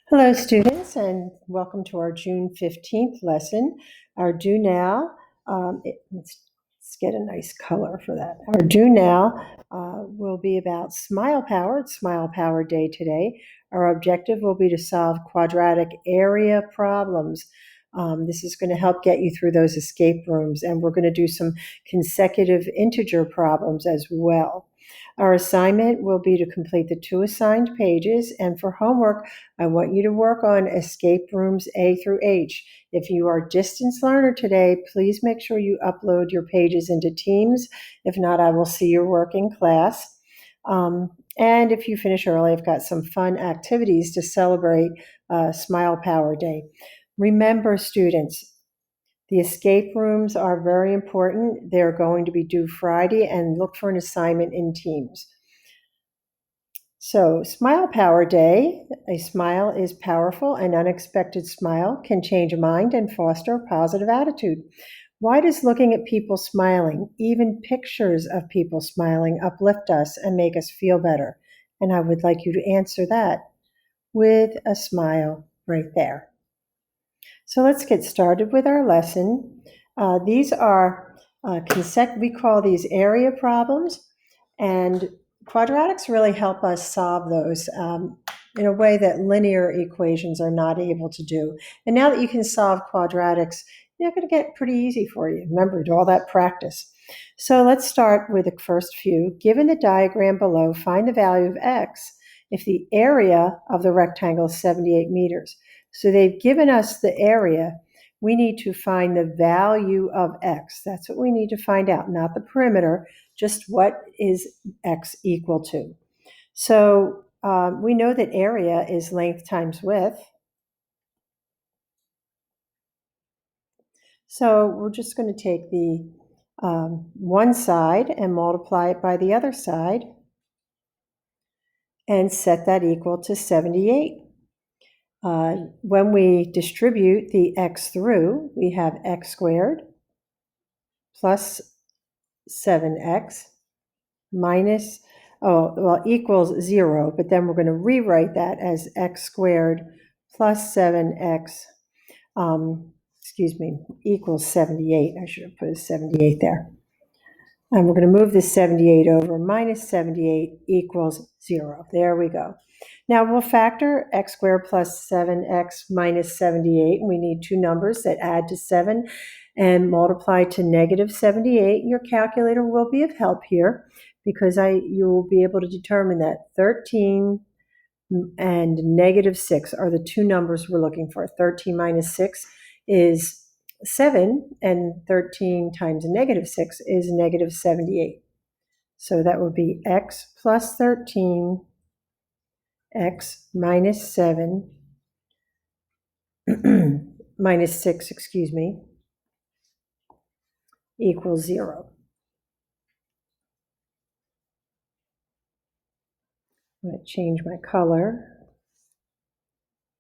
Hello, students, and welcome to our June 15th lesson. Our do now, let's get a nice color for that. Our do now will be about Smile Power. It's Smile Power Day today. Our objective will be to solve quadratic area problems. This is going to help get you through those escape rooms, and we're going to do some consecutive integer problems as well. Our assignment will be to complete the 2 assigned pages, and for homework, I want you to work on escape rooms A through H. If you are a distance learner today, please make sure you upload your pages into Teams. If not, I will see your work in class. And if you finish early, I've got some fun activities to celebrate Smile Power Day. Remember, students, the escape rooms are very important. They're going to be due Friday, and look for an assignment in Teams. So, Smile Power Day. A smile is powerful. An unexpected smile can change a mind and foster a positive attitude. Why does looking at people smiling, even pictures of people smiling, uplift us and make us feel better? And I would like you to answer that with a smile right there. So let's get started with our lesson. These are we call these area problems, and quadratics really help us solve those in a way that linear equations are not able to do. And now that you can solve quadratics, they're going to get pretty easy for you. Remember, do all that practice. So let's start with the first few. Given the diagram below, find the value of x if the area of the rectangle is 78 meters. So they've given us the area. We need to find the value of x. That's what we need to find out, not the perimeter, just what is x equal to. So we know that area is length times width. So we're just going to take the one side and multiply it by the other side and set that equal to 78. When we distribute the x through, we have x squared plus 7x minus, equals 0, but then we're going to rewrite that as x squared plus 7x, equals 78. I should have put a 78 there. And we're going to move this 78 over. Minus 78 equals 0. There we go. Now we'll factor x squared plus 7x minus 78. We need two numbers that add to 7 and multiply to negative 78. Your calculator will be of help here because you will be able to determine that 13 and negative 6 are the two numbers we're looking for. 13 minus 6 is 7, and 13 times negative 6 is negative 78. So that would be x plus 13, x minus 7, minus 6, equals 0. I'm going to change my color,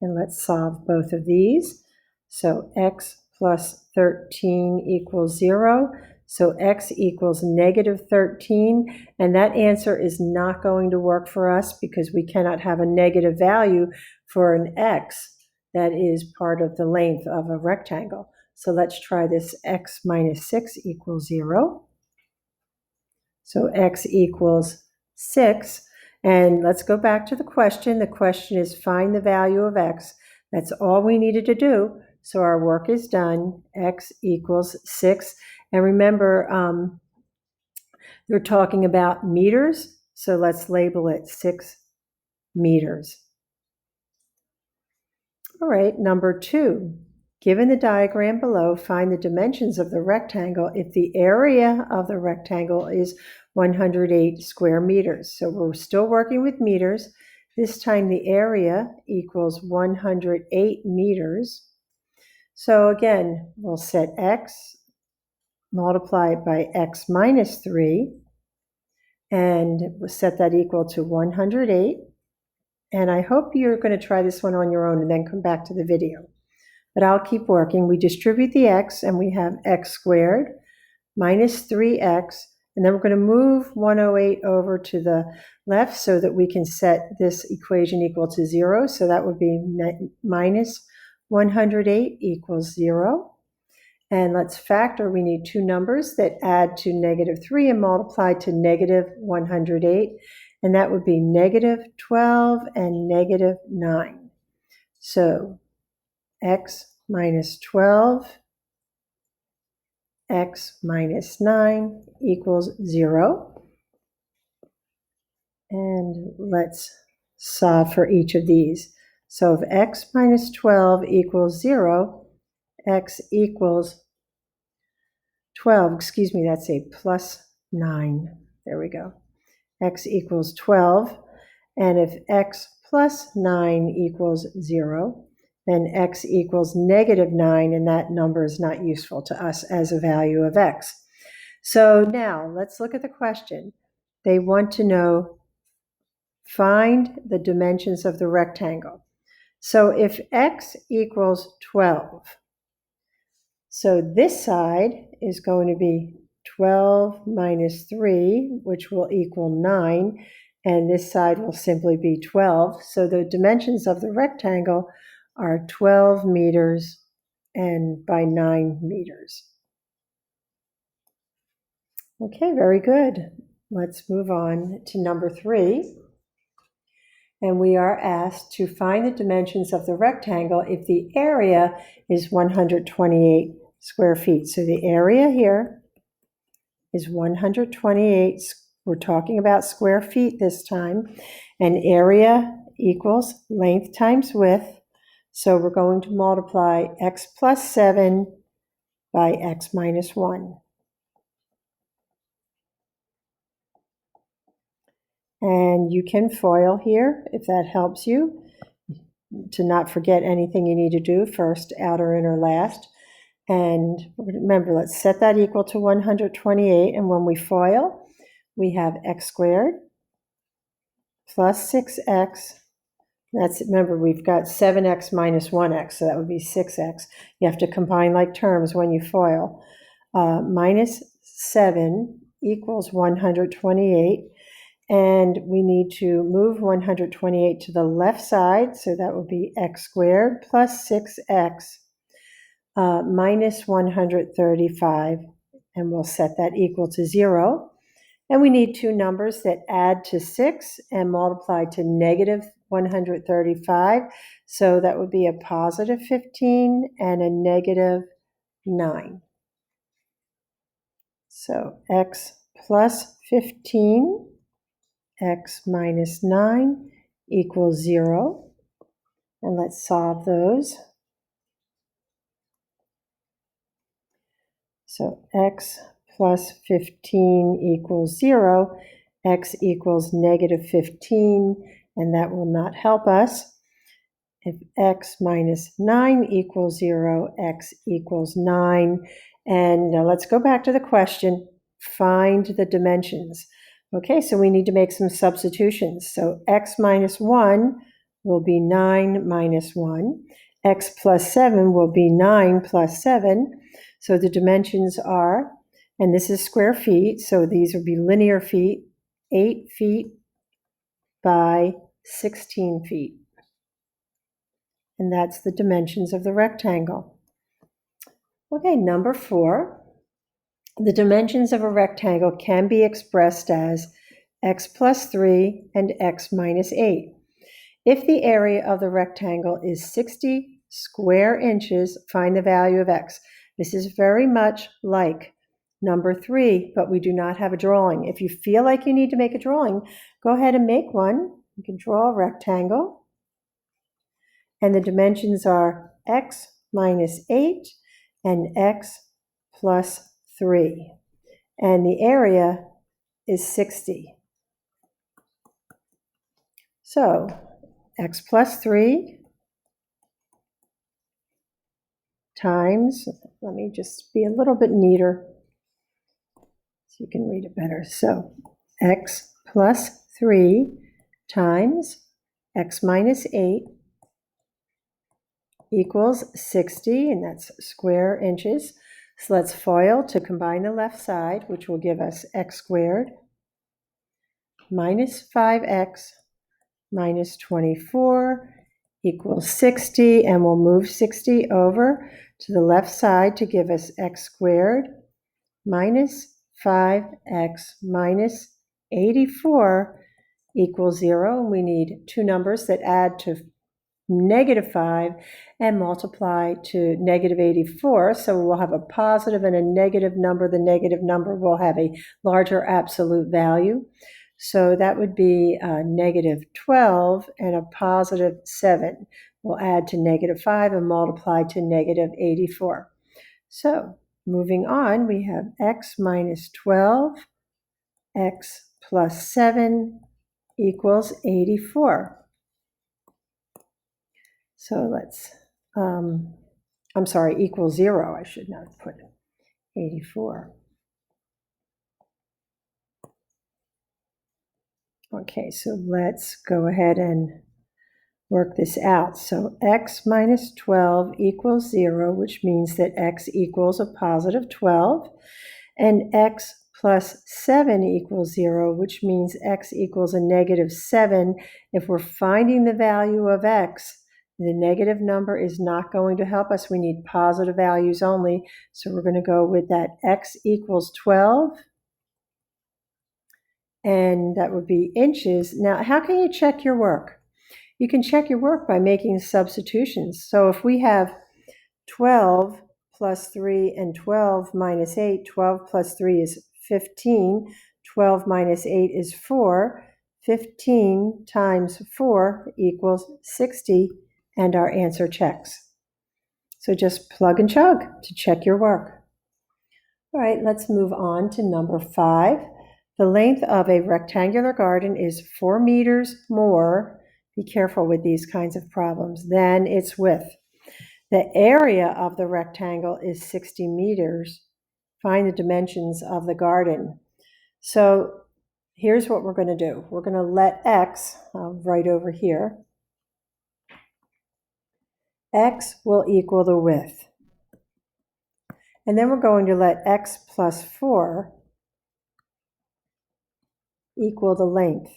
and let's solve both of these. So x plus 13 equals 0. So x equals negative 13, and that answer is not going to work for us because we cannot have a negative value for an x that is part of the length of a rectangle. So let's try this. X minus 6 equals 0. So x equals 6. And let's go back to the question. The question is find the value of x. That's all we needed to do. So our work is done. X equals 6. And remember, they're talking about meters. So let's label it 6 meters. All right, number 2. Given the diagram below, find the dimensions of the rectangle if the area of the rectangle is 108 square meters. So we're still working with meters. This time the area equals 108 meters. So again, we'll set x, multiply it by x minus 3, and we'll set that equal to 108. And I hope you're going to try this one on your own and then come back to the video. But I'll keep working. We distribute the x, and we have x squared minus 3x And then we're going to move 108 over to the left so that we can set this equation equal to 0. So that would be minus 108 equals 0. And let's factor. We need two numbers that add to -3 and multiply to -108. And that would be -12 and -9. So x minus 12, x minus 9 equals 0. And let's solve for each of these. So if x minus 12 equals 0, x equals 12, excuse me, that's a plus 9. There we go. X equals 12. And if x plus 9 equals 0, then x equals -9, and that number is not useful to us as a value of x. So now let's look at the question. They want to know, find the dimensions of the rectangle. So if x equals 12, so this side is going to be 12 minus 3, which will equal 9, and this side will simply be 12. So the dimensions of the rectangle are 12 meters and by 9 meters. Okay, very good. Let's move on to number 3. And we are asked to find the dimensions of the rectangle if the area is 128 square feet. So the area here is 128. We're talking about square feet this time. And area equals length times width. So we're going to multiply x plus 7 by x minus 1. And you can FOIL here if that helps you to not forget anything you need to do, first, outer, inner, last. And remember, let's set that equal to 128. And when we FOIL, we have x squared plus 6x. Remember, we've got 7x minus 1x, so that would be 6x. You have to combine like terms when you FOIL. Minus 7 equals 128. And we need to move 128 to the left side, so that would be x squared plus 6x minus 135, and we'll set that equal to 0. And we need two numbers that add to 6 and multiply to -135, so that would be a positive 15 and a -9. So x plus 15, x minus 9 equals 0. And let's solve those. So x plus 15 equals 0, x equals -15, and that will not help us. If x minus 9 equals 0, x equals 9. And now let's go back to the question, find the dimensions. Okay, so we need to make some substitutions. So x minus 1 will be 9 minus 1. X plus 7 will be 9 plus 7. So the dimensions are, and this is square feet, so these would be linear feet, 8 feet by 16 feet. And that's the dimensions of the rectangle. Okay, number 4. The dimensions of a rectangle can be expressed as x plus 3 and x minus 8. If the area of the rectangle is 60 square inches, find the value of x. This is very much like number 3, but we do not have a drawing. If you feel like you need to make a drawing, go ahead and make one. You can draw a rectangle. And the dimensions are x minus 8 and x plus 3. And the area is 60. So x plus 3 times, let me just be a little bit neater so you can read it better. So x plus 3 times x minus 8 equals 60, and that's square inches. So let's FOIL to combine the left side, which will give us x squared minus 5x minus 24 equals 60, and we'll move 60 over to the left side to give us x squared minus 5x minus 84 equals 0. And we need two numbers that add to -5 and multiply to -84. So we'll have a positive and a negative number. The negative number will have a larger absolute value. So that would be -12 and a +7. We'll add to -5 and multiply to -84. So moving on, we have x minus 12, x plus 7 equals 84. So let's, I'm sorry, equals 0. I should not have put 84. Okay, so let's go ahead and work this out. So x minus 12 equals 0, which means that x equals a positive 12, and x plus 7 equals 0, which means x equals a -7. If we're finding the value of x, the negative number is not going to help us. We need positive values only. So we're going to go with that x equals 12, and that would be inches. Now, how can you check your work? You can check your work by making substitutions. So if we have 12 plus 3 and 12 minus 8, 12 plus 3 is 15, 12 minus 8 is 4, 15 times 4 equals 60, and our answer checks. So just plug and chug to check your work. All right, let's move on to number 5. The length of a rectangular garden is 4 meters more, be careful with these kinds of problems, than its width. The area of the rectangle is 60 meters. Find the dimensions of the garden. So here's what we're going to do. We're going to let x, right over here, x will equal the width. And then we're going to let x plus 4 equal the length.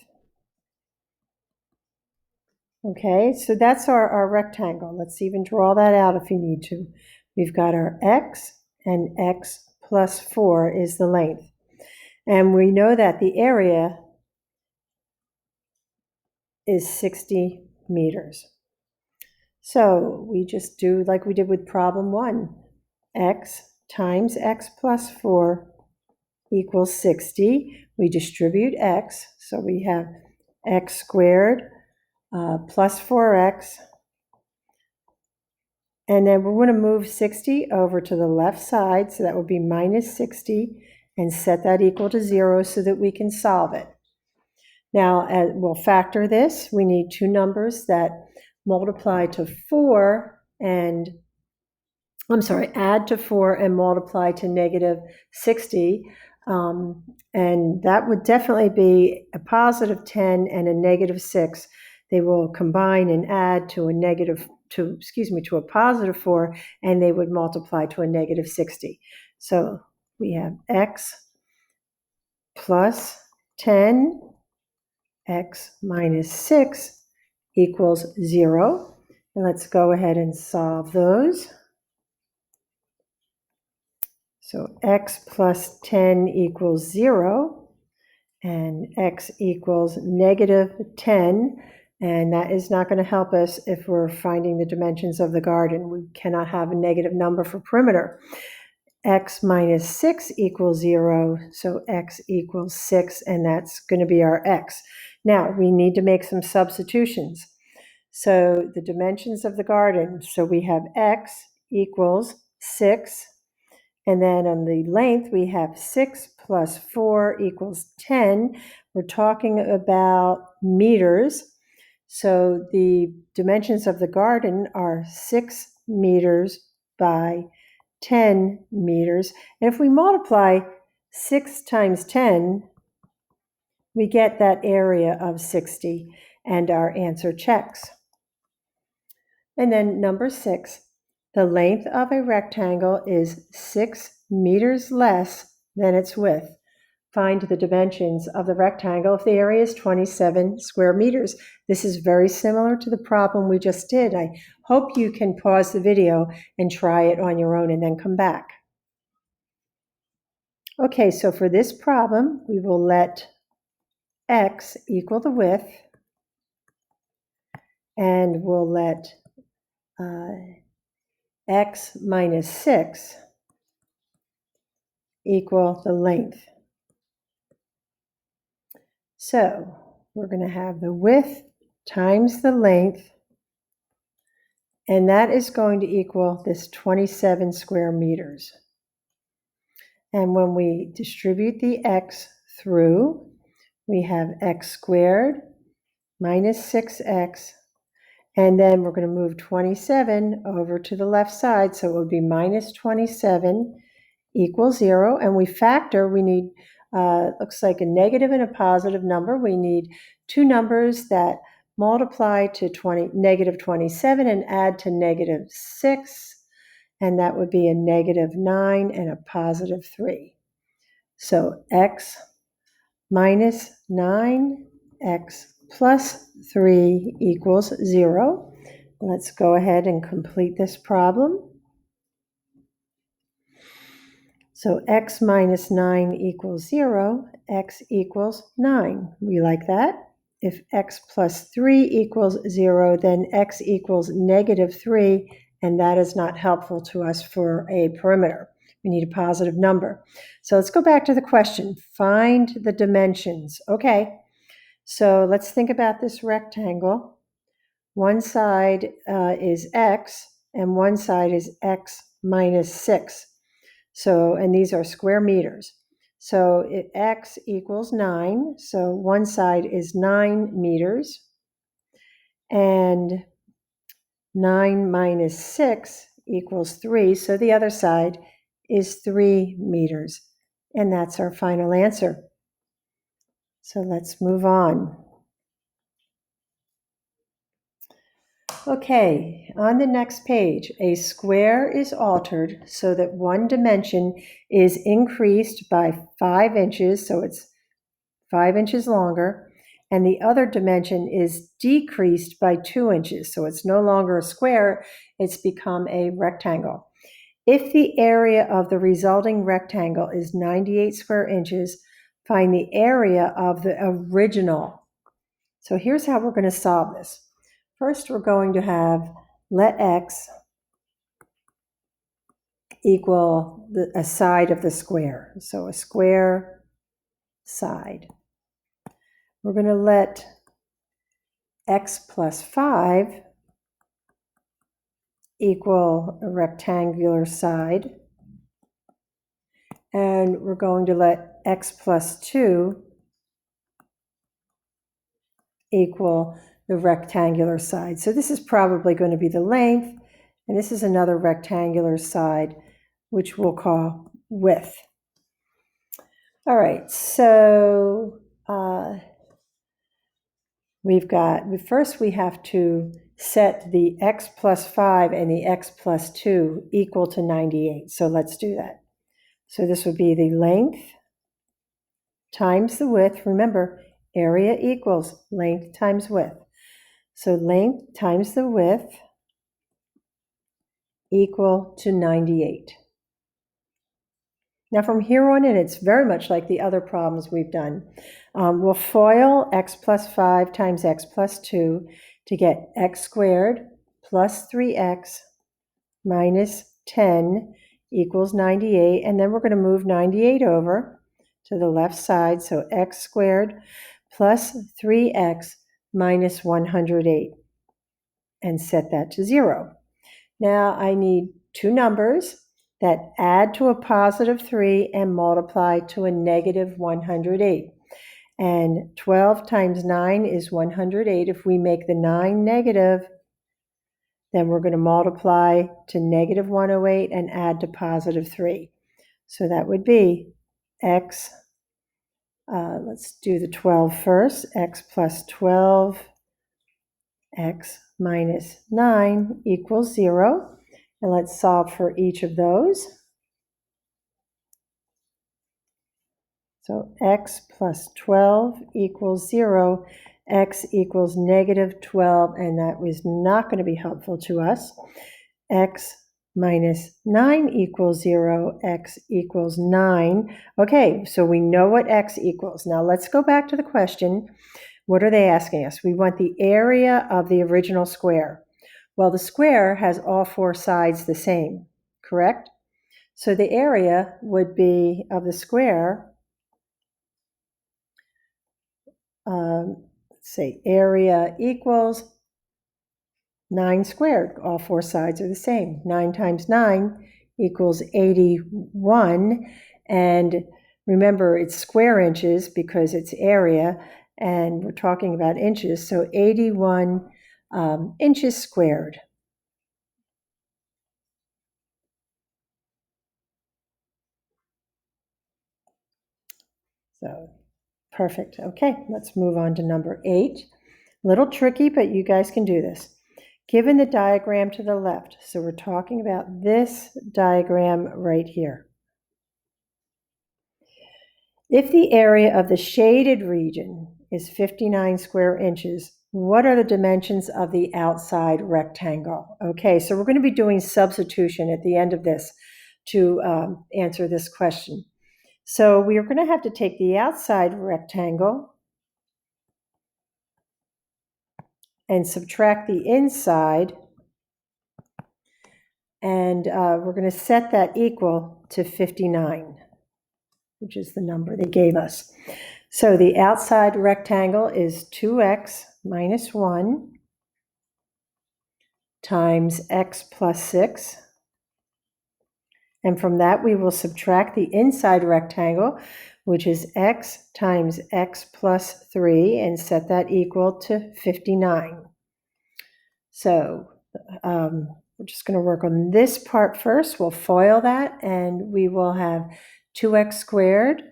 Okay, so that's our rectangle. Let's even draw that out if you need to. We've got our x, and x plus 4 is the length. And we know that the area is 60 meters. So we just do like we did with problem 1. X times x plus 4 equals 60. We distribute x, so we have x squared plus 4x. And then we're going to move 60 over to the left side, so that would be minus 60, and set that equal to 0 so that we can solve it. Now, we'll factor this. We need two numbers that multiply to 4 and, add to 4 and multiply to -60. And that would definitely be a positive 10 and a -6. They will combine and add to a positive 4, and they would multiply to a -60. So we have x plus 10, x minus 6 equals 0. And let's go ahead and solve those. So x plus 10 equals 0, and x equals -10. And that is not going to help us if we're finding the dimensions of the garden. We cannot have a negative number for perimeter. X minus 6 equals 0, so x equals 6, and that's going to be our x. Now, we need to make some substitutions. So the dimensions of the garden, so we have x equals 6, and then on the length, we have 6 plus 4 equals 10. We're talking about meters. So the dimensions of the garden are 6 meters by 10 meters. And if we multiply 6 times 10, we get that area of 60, and our answer checks. And then number 6, The length of a rectangle is 6 meters less than its width. Find the dimensions of the rectangle if the area is 27 square meters. This is very similar to the problem we just did. I hope you can pause the video and try it on your own and then come back. Okay, so for this problem, we will let x equal the width, and we'll let x minus 6 equal the length. So we're going to have the width times the length, and that is going to equal this 27 square meters. And when we distribute the x through, we have x squared minus 6x, and then we're going to move 27 over to the left side, so it would be minus 27 equals 0, and we factor. We need, looks like a negative and a positive number. We need two numbers that multiply to negative 27 and add to negative 6, and that would be a negative 9 and a positive 3. So x minus 9, x plus 3 equals 0. Let's go ahead and complete this problem. So x minus 9 equals 0, x equals 9. We like that. If x plus 3 equals 0, then x equals negative 3, and that is not helpful to us for a perimeter. We need a positive number. So let's go back to the question. Find the dimensions. Okay, so let's think about this rectangle. One side is x, and one side is x minus 6. So, and these are square meters. So x equals 9. So one side is 9 meters. And 9 minus 6 equals 3. So the other side is 3 meters. And that's our final answer. So let's move on. Okay, on the next page, a square is altered so that one dimension is increased by 5 inches, so it's 5 inches longer, and the other dimension is decreased by 2 inches, so it's no longer a square, it's become a rectangle. If the area of the resulting rectangle is 98 square inches, find the area of the original. So here's how we're going to solve this. First, we're going to have let x equal a side of the square. So a square side. We're going to let x plus 5 equal a rectangular side. And we're going to let x plus 2 equal the rectangular side. So this is probably going to be the length, and this is another rectangular side, which we'll call width. All right, so first we have to set the x plus 5 and the x plus 2 equal to 98. So let's do that. So this would be the length times the width. Remember, area equals length times width. So length times the width equal to 98. Now from here on in, it's very much like the other problems we've done. We'll FOIL x plus 5 times x plus 2 to get x squared plus 3x minus 10 equals 98. And then we're going to move 98 over to the left side. So x squared plus 3x minus 108. And set that to 0. Now I need two numbers that add to a positive 3 and multiply to a negative 108. And 12 times 9 is 108. If we make the 9 negative, then we're going to multiply to negative 108 and add to positive 3. So that would be x, let's do the 12 first, x plus 12, x minus 9 equals 0. And let's solve for each of those. So x plus 12 equals 0, x equals negative 12, and that was not going to be helpful to us. X minus 9 equals 0, x equals 9. Okay, so we know what x equals. Now let's go back to the question. What are they asking us? We want the area of the original square. Well, the square has all four sides the same, correct? So the area would be of the square, let's say area equals 9 squared. All four sides are the same. 9 times 9 equals 81. And remember, it's square inches because it's area, and we're talking about inches. So 81 inches squared. So perfect. Okay, let's move on to number 8. Little tricky, but you guys can do this. Given the diagram to the left, so we're talking about this diagram right here. If the area of the shaded region is 59 square inches, what are the dimensions of the outside rectangle? Okay, so we're going to be doing substitution at the end of this to answer this question. So we are going to have to take the outside rectangle and subtract the inside, and we're going to set that equal to 59, which is the number they gave us. So the outside rectangle is 2x minus 1 times x plus 6. And from that, we will subtract the inside rectangle, which is x times x plus 3, and set that equal to 59. So we're just going to work on this part first. We'll FOIL that, and we will have 2x squared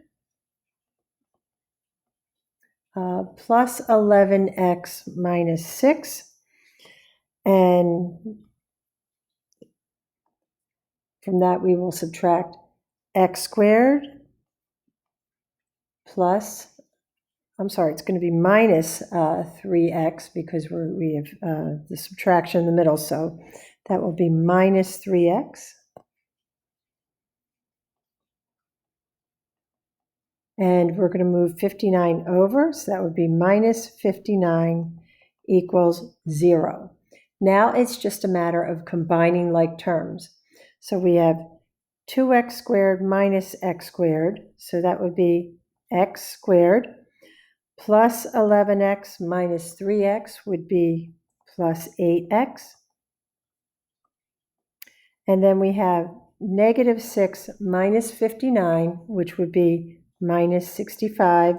plus 11x minus 6. And from that, we will subtract x squared plus, it's going to be minus 3x because we have the subtraction in the middle. So that will be minus 3x. And we're going to move 59 over, so that would be minus 59 equals 0. Now it's just a matter of combining like terms. So we have 2x squared minus x squared, so that would be x squared, plus 11x minus 3x would be plus 8x. And then we have negative 6 minus 59, which would be minus 65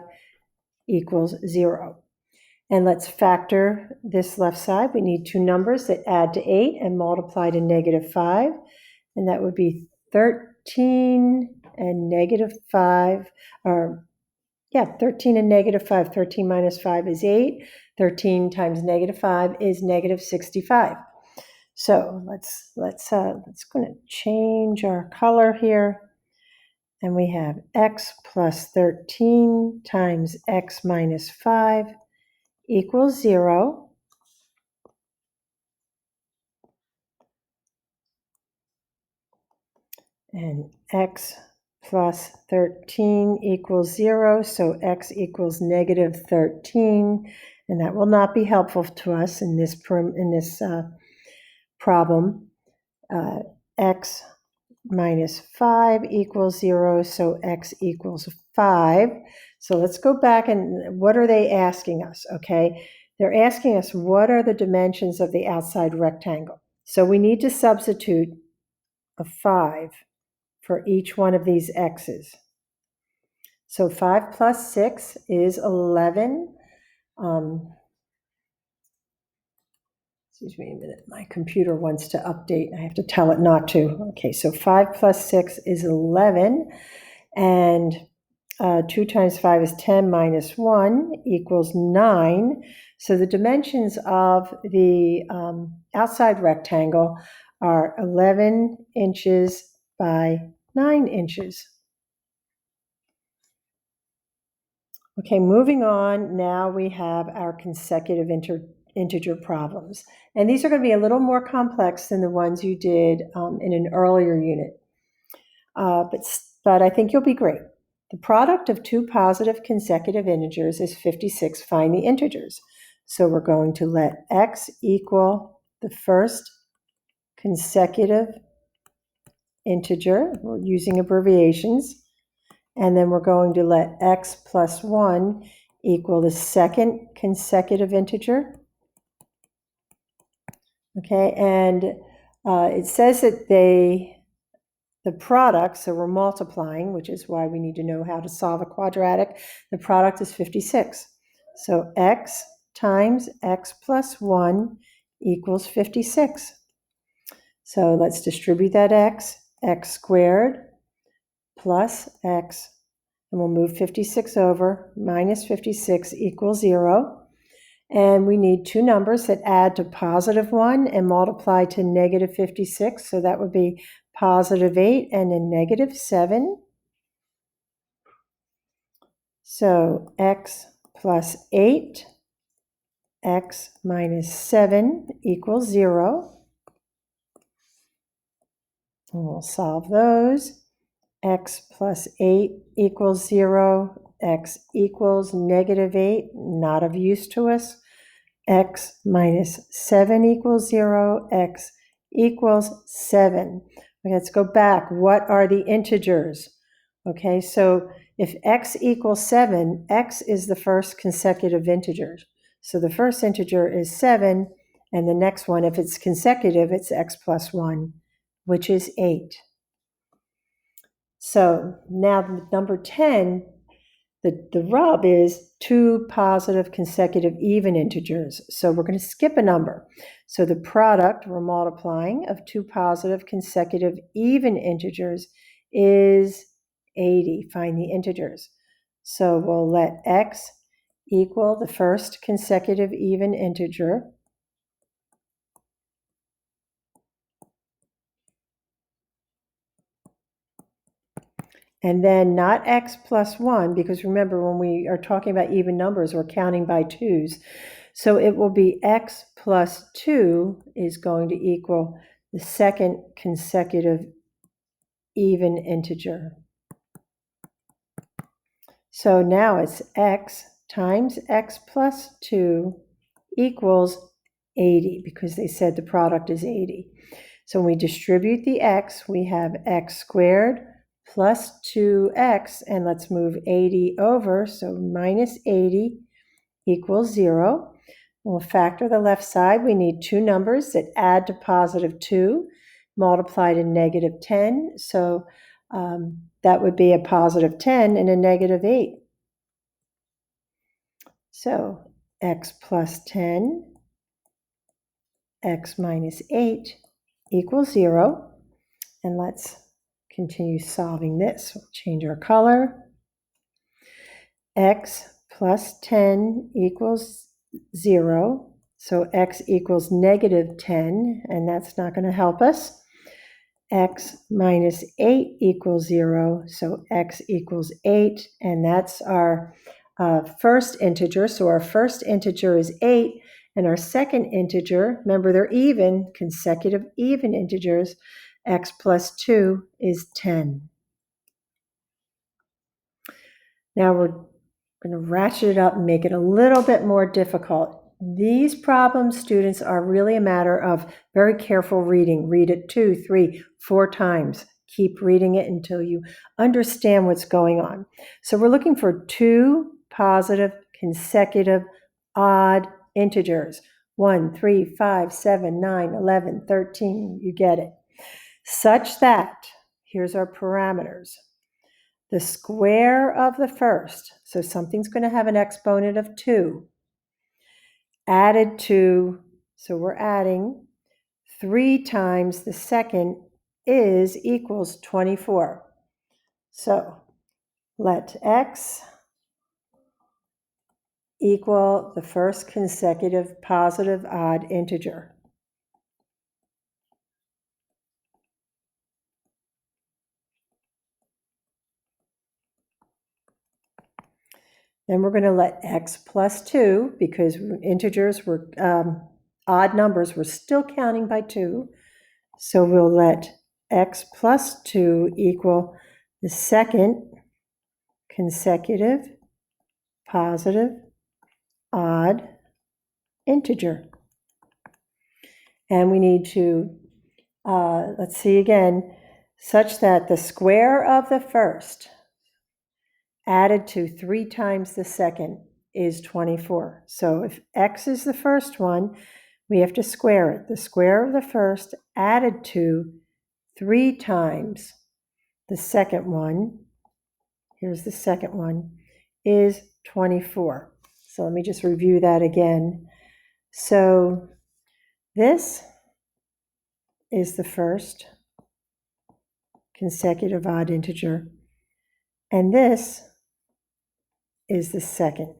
equals 0. And let's factor this left side. We need two numbers that add to 8 and multiply to negative 5. And that would be 13 and negative 5, 13 and negative 5. 13 minus 5 is 8. 13 times negative 5 is negative 65. So let's going to change our color here. And we have x plus 13 times x minus 5 equals 0. And x plus 13 equals 0, so x equals negative 13. And that will not be helpful to us in this problem. X minus 5 equals 0, so x equals 5. So let's go back and what are they asking us, okay? They're asking us what are the dimensions of the outside rectangle. So we need to substitute a 5 for each one of these x's. So 5 plus 6 is 11. Excuse me a minute, my computer wants to update. I have to tell it not to. Okay, so 5 plus 6 is 11, and 2 times 5 is 10 minus 1 equals 9. So the dimensions of the outside rectangle are 11 inches by 9 inches. Okay, moving on, now we have our consecutive integer problems. And these are going to be a little more complex than the ones you did in an earlier unit. But I think you'll be great. The product of two positive consecutive integers is 56. Find the integers. So we're going to let x equal the first consecutive integer. We're using abbreviations. And then we're going to let x plus 1 equal the second consecutive integer. Okay, and it says that the product, so we're multiplying, which is why we need to know how to solve a quadratic. The product is 56. So x times x plus 1 equals 56. So let's distribute that x squared plus x, and we'll move 56 over, minus 56 equals 0. And we need two numbers that add to positive 1 and multiply to negative 56. So that would be positive 8 and a negative 7. So x plus 8, x minus 7 equals 0. And we'll solve those. X plus 8 equals 0. X equals negative 8, not of use to us. X minus 7 equals 0. X equals 7. Okay, let's go back. What are the integers? Okay, so if x equals 7, x is the first consecutive integer. So the first integer is 7, and the next one, if it's consecutive, it's x plus 1, which is 8. So now number 10, the rub is two positive consecutive even integers. So we're going to skip a number. So the product, we're multiplying, of two positive consecutive even integers is 80. Find the integers. So we'll let x equal the first consecutive even integer. And then not x plus 1, because remember, when we are talking about even numbers, we're counting by twos. So it will be x plus 2 is going to equal the second consecutive even integer. So now it's x times x plus 2 equals 80, because they said the product is 80. So when we distribute the x, we have x squared plus 2x, and let's move 80 over, so minus 80 equals 0. We'll factor the left side. We need two numbers that add to positive 2, multiply to negative 10, so that would be a positive 10 and a negative 8. So x plus 10, x minus 8 equals 0. And let's continue solving this. We'll change our color. X plus 10 equals 0. So x equals negative 10, and that's not going to help us. X minus 8 equals 0. So x equals 8, and that's our first integer. So our first integer is 8, and our second integer, remember they're even, consecutive even integers, x plus 2 is 10. Now we're going to ratchet it up and make it a little bit more difficult. These problems, students, are really a matter of very careful reading. Read it 2, 3, 4 times. Keep reading it until you understand what's going on. So we're looking for two positive consecutive odd integers. 1, 3, 5, 7, 9, 11, 13. You get it. Such that, here's our parameters. The square of the first, so something's going to have an exponent of 2, added to, so we're adding 3 times the second is equals 24. So let x equal the first consecutive positive odd integer. Then we're going to let x plus 2, because integers were odd numbers, we're still counting by 2. So we'll let x plus 2 equal the second consecutive positive odd integer. And we need to, let's see again, such that the square of the first added to 3 times the second is 24. So if x is the first one, we have to square it. The square of the first added to 3 times the second one, here's the second one, is 24. So let me just review that again. So this is the first consecutive odd integer, and this is the second.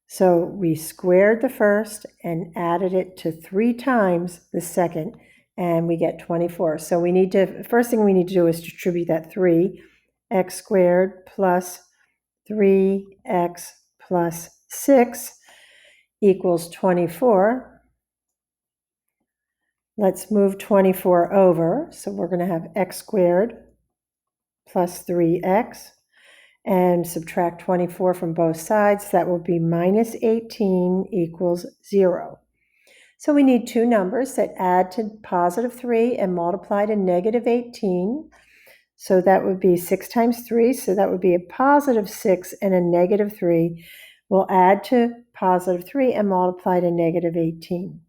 So we squared the first and added it to 3 times the second, and we get 24. So we need to, first thing we need to do is distribute that 3, x squared plus 3x plus 6 equals 24. Let's move 24 over. So we're going to have x squared plus 3x and subtract 24 from both sides. That will be minus 18 equals 0. So we need two numbers that add to positive 3 and multiply to negative 18. So that would be 6 times 3. So that would be a positive 6 and a negative 3. We'll add to positive 3 and multiply to negative 18.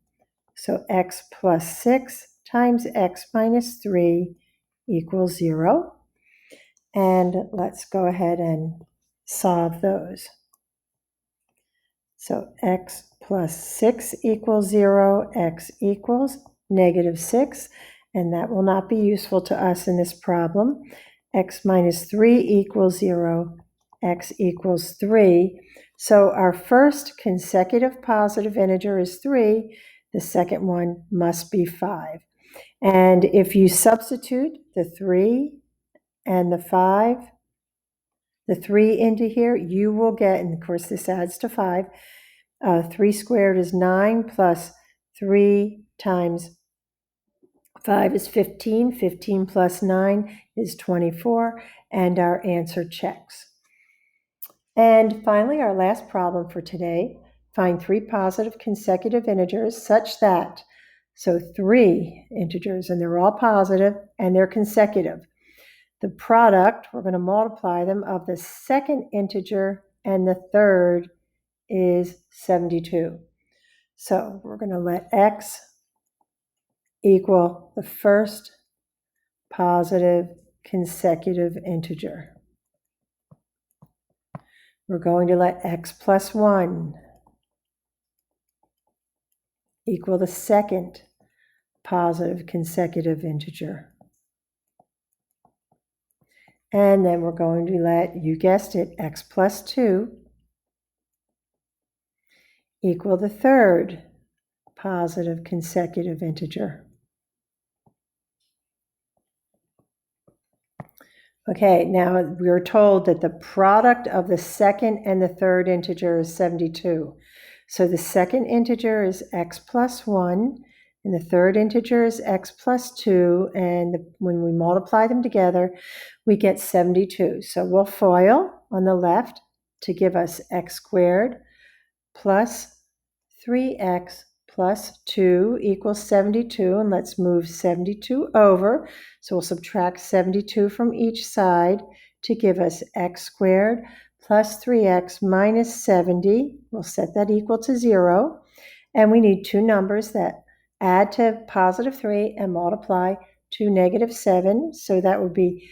So x plus 6 times x minus 3 equals 0. And let's go ahead and solve those. So x plus 6 equals 0, x equals negative 6, and that will not be useful to us in this problem. X minus 3 equals 0, x equals 3. So our first consecutive positive integer is 3. The second one must be 5. And if you substitute the 3 and the 5, the 3 into here, you will get, and of course this adds to 5, 3 squared is 9 plus 3 times 5 is 15. 15 plus 9 is 24, and our answer checks. And finally, our last problem for today, find 3 positive consecutive integers such that, so 3 integers, and they're all positive, and they're consecutive. The product, we're going to multiply them, of the second integer and the third is 72. So we're going to let x equal the first positive consecutive integer. We're going to let x plus 1 equal the second positive consecutive integer. And then we're going to let, you guessed it, x plus 2 equal the third positive consecutive integer. Okay, now we're told that the product of the second and the third integer is 72. So the second integer is x plus 1, and the third integer is x plus 2, and when we multiply them together, we get 72. So we'll FOIL on the left to give us x squared plus 3x plus 2 equals 72, and let's move 72 over. So we'll subtract 72 from each side to give us x squared plus 3x minus 70. We'll set that equal to 0. And we need two numbers that add to positive 3 and multiply to negative 7. So that would be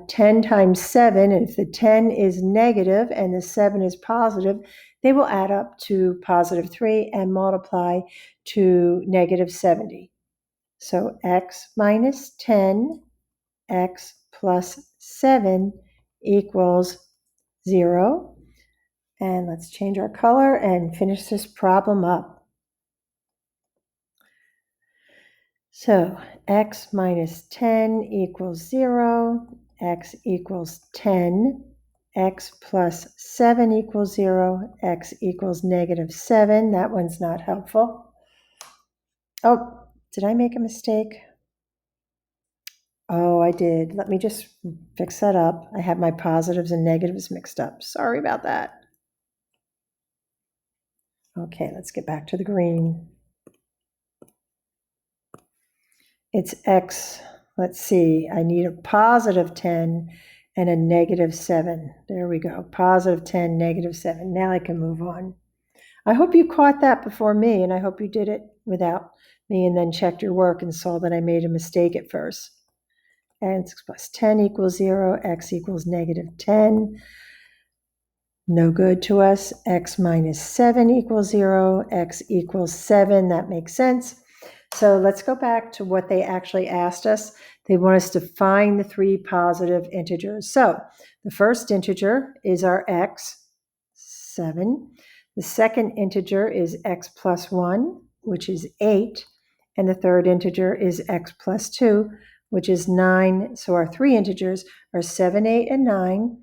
10 times 7. And if the 10 is negative and the 7 is positive, they will add up to positive 3 and multiply to negative 70. So x minus 10, x plus 7 equals 0. And let's change our color and finish this problem up. So x minus 10 equals 0, x equals 10, x plus 7 equals 0, x equals -7. That one's not helpful. Oh, did I make a mistake? Oh, I did. Let me just fix that up. I have my positives and negatives mixed up. Sorry about that. Okay, let's get back to the green. It's x. Let's see. I need a positive 10 and a -7. There we go. Positive 10, -7. Now I can move on. I hope you caught that before me, and I hope you did it without me and then checked your work and saw that I made a mistake at first. And 6 plus 10 equals 0, x equals -10. No good to us. X minus 7 equals 0, x equals 7. That makes sense. So let's go back to what they actually asked us. They want us to find the three positive integers. So the first integer is our x, 7. The second integer is x plus 1, which is 8. And the third integer is x plus 2, which is 9. So our three integers are 7, 8, and 9.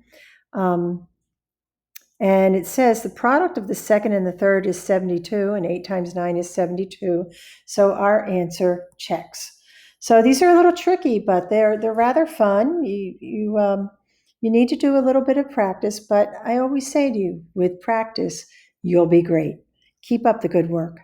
And it says the product of the second and the third is 72, and 8 times 9 is 72. So our answer checks. So these are a little tricky, but they're rather fun. You need to do a little bit of practice, but I always say to you, with practice, you'll be great. Keep up the good work.